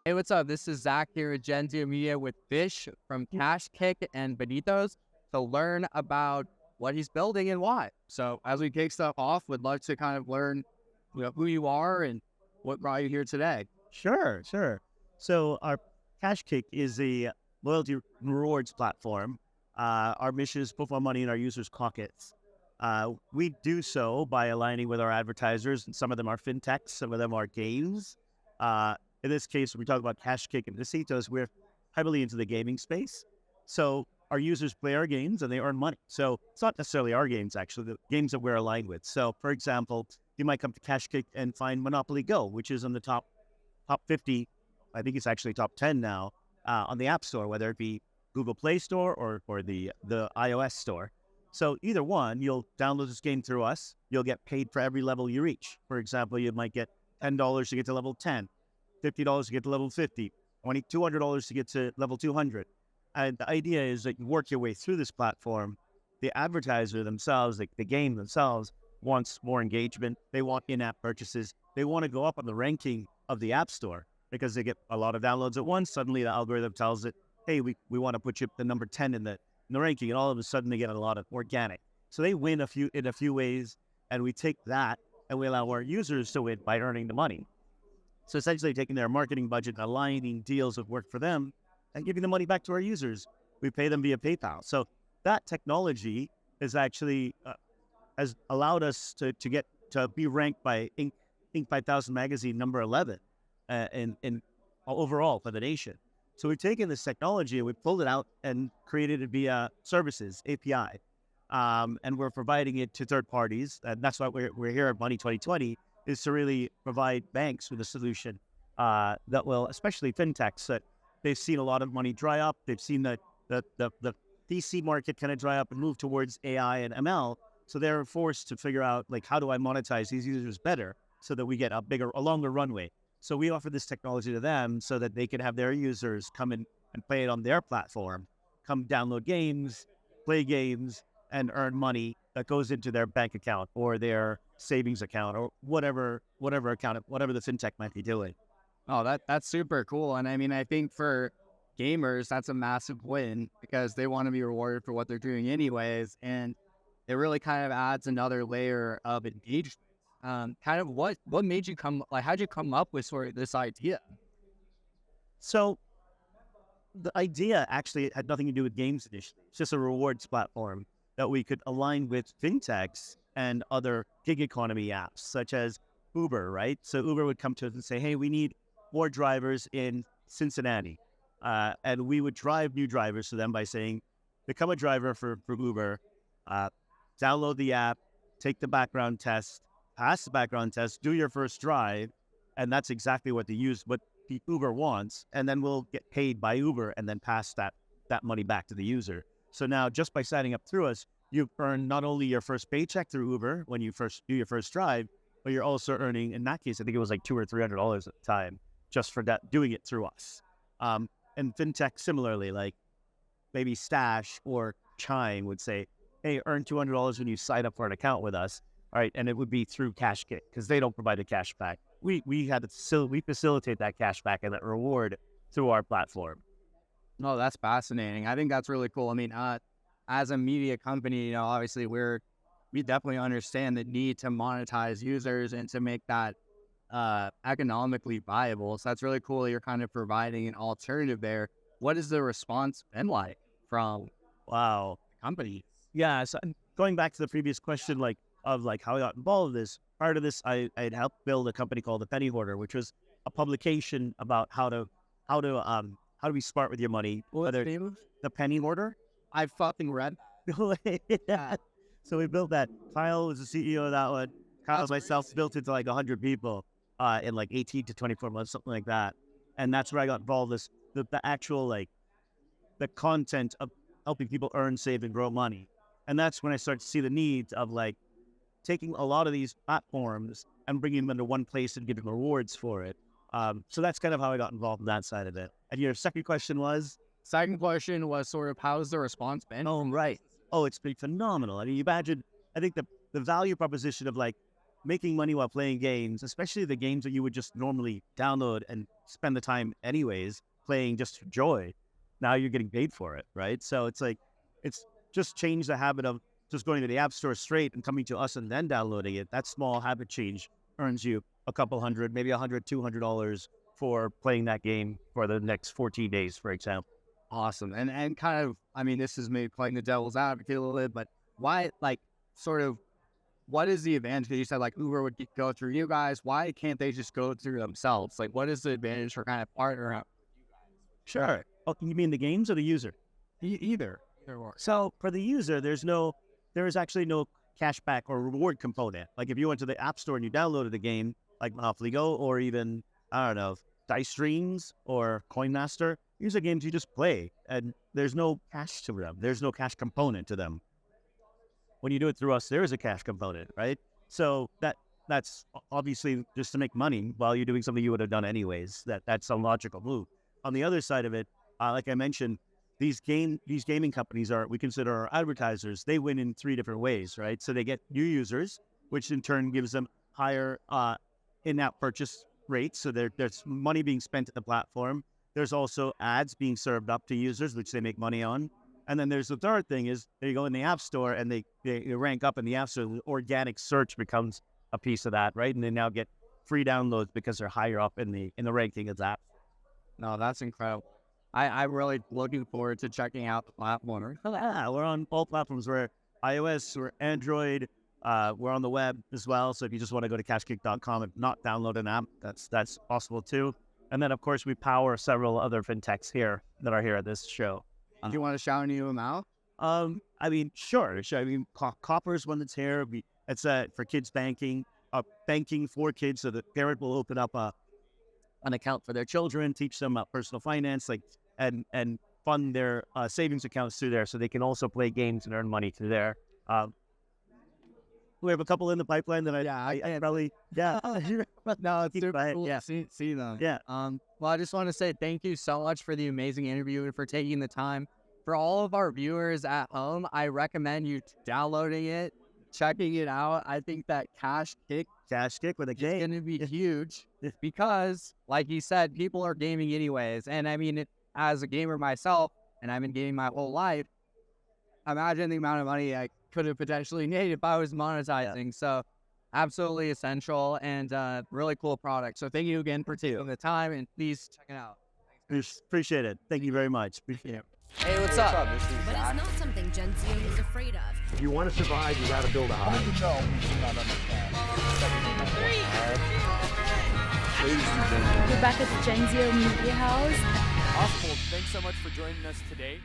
Hey, what's up? This is Zach here at Genzio Media with Fish from KashKick and Benitos to learn about what he's building and why. So as we kick stuff off, would love to kind of learn, who you are and what brought you here today. Sure, sure. So our KashKick is a loyalty and rewards platform. Our mission is put more money in our users' pockets. We do so by aligning with our advertisers, and some of them are fintechs, some of them are games. In this case, when we talk about KashKick and Benitos, we're heavily into the gaming space. So our users play our games and they earn money. So it's not necessarily our games, actually, the games that we're aligned with. So, for example, you might come to KashKick and find Monopoly Go, which is on the top 50, I think it's actually top 10 now, on the App Store, whether it be Google Play Store or the iOS Store. So either one, you'll download this game through us. You'll get paid for every level you reach. For example, you might get $10 to get to level 10, $50 to get to level 50, $200 to get to level 200. And the idea is that you work your way through this platform. The advertiser themselves, like the game themselves, wants more engagement. They want in-app purchases. They want to go up on the ranking of the App Store because they get a lot of downloads at once. Suddenly the algorithm tells it, hey, we want to put you up the number 10 in the ranking, and all of a sudden they get a lot of organic. So they win in a few ways, and we take that and we allow our users to win by earning the money. So essentially taking their marketing budget, aligning deals that work for them, and giving the money back to our users. We pay them via PayPal. So that technology is actually has allowed us to be ranked by Inc. 5000 magazine number 11 in overall for the nation. So we've taken this technology and we pulled it out and created it via services API, and we're providing it to third parties. And that's why we're here at Money 2020, is to really provide banks with a solution that will, especially fintechs, that they've seen a lot of money dry up. They've seen the VC market kind of dry up and move towards AI and ML. So they're forced to figure out, like, how do I monetize these users better so that we get a longer runway. So we offer this technology to them so that they can have their users come in and play it on their platform, come download games, play games, and earn money that goes into their bank account or their savings account or whatever account, whatever the fintech might be doing. Oh, that's super cool. And I mean, I think for gamers, that's a massive win because they want to be rewarded for what they're doing anyways. And it really kind of adds another layer of engagement. Kind of what made you how'd you come up with sort of this idea? So the idea actually had nothing to do with games initially. It's just a rewards platform that we could align with fintechs and other gig economy apps, such as Uber, right? So Uber would come to us and say, hey, we need more drivers in Cincinnati. And we would drive new drivers to them by saying, become a driver for Uber, download the app, take the background test, pass the background test, do your first drive. And that's exactly what the Uber wants. And then we'll get paid by Uber and then pass that money back to the user. So now just by signing up through us, you've earned not only your first paycheck through Uber when you first do your first drive, but you're also earning, in that case, I think it was like $200 or $300 at the time, just for that, doing it through us. And fintech similarly, like maybe Stash or Chime would say, hey, earn $200 when you sign up for an account with us. All right, and it would be through KashKick because they don't provide the cash back. We facilitate that cash back and that reward through our platform. Oh, that's fascinating. I think that's really cool. I mean, as a media company, obviously we definitely understand the need to monetize users and to make that economically viable. So that's really cool. You're kind of providing an alternative there. What has the response been like from companies? Yeah, so going back to the previous question, how I got involved in this, part of this, I'd helped build a company called The Penny Hoarder, which was a publication about how to be smart with your money. What's the name of it? The Penny Hoarder. I fucking read. Yeah. So we built that. Kyle was the CEO of that one. Kyle and myself built it to like 100 people in like 18 to 24 months, something like that. And that's where I got involved. The actual, like, the content of helping people earn, save, and grow money. And that's when I started to see the need of, like, taking a lot of these platforms and bringing them into one place and giving rewards for it. So that's kind of how I got involved in that side of it. And your second question was? Second question was sort of, how's the response been? Oh, right. Oh, it's been phenomenal. I mean, you imagine, I think the value proposition of, like, making money while playing games, especially the games that you would just normally download and spend the time anyways playing just for joy. Now you're getting paid for it, right? So it's like, it's just changed the habit of just going to the app store straight and coming to us and then downloading it. That small habit change earns you a couple hundred, maybe $100, $200 for playing that game for the next 14 days, for example. Awesome. And kind of, I mean, this is maybe playing the devil's advocate a little bit, but why, like, sort of, what is the advantage? You said like Uber would go through you guys. Why can't they just go through themselves? Like, what is the advantage for kind of partnering up? Sure. Oh, you mean the games or the user? Either or. So for the user, there is actually no cashback or reward component. Like if you went to the App Store and you downloaded a game like Monopoly Go or even, I don't know, Dice Streams or Coin Master, these are games you just play and there's no cash to them. There's no cash component to them. When you do it through us, there is a cash component, right? So that's obviously just to make money while you're doing something you would have done anyways. That's a logical move. On the other side of it, like I mentioned, these gaming companies we consider our advertisers. They win in 3 different ways, right? So they get new users, which in turn gives them higher in-app purchase rates. So there's money being spent at the platform. There's also ads being served up to users, which they make money on. And then there's the third thing is they go in the App Store and they rank up in the App Store. Organic search becomes a piece of that, right? And they now get free downloads because they're higher up in the ranking of that. No, that's incredible. I'm really looking forward to checking out the platform. Yeah, we're on all platforms. We're iOS, we're Android, we're on the web as well. So if you just want to go to KashKick.com and not download an app, that's possible too. And then of course we power several other fintechs here that are here at this show. Do you want to shout any of them out? I mean, sure. I mean, Copper is one that's here. It's for kids banking, banking for kids. So the parent will open up an account for their children, teach them personal finance, and fund their savings accounts through there, so they can also play games and earn money through there. We have a couple in the pipeline that I probably no, it's super cool yeah. to see them. Yeah. Well, I just want to say thank you so much for the amazing interview and for taking the time. For all of our viewers at home, I recommend you downloading it, checking it out. I think that KashKick with a K is going to be huge because, like you said, people are gaming anyways. And I mean, as a gamer myself, and I've been gaming my whole life, imagine the amount of money I could have potentially made if I was monetizing. So absolutely essential and really cool product. So thank you again for taking the time, and please check it out. Appreciate it. Thank you very much. Appreciate it. Hey, what's up? This is But it's not something Genzio is afraid of. If you want to survive, you got to build a house. We're back at the Genzio Media House. Awesome. Well, thanks so much for joining us today.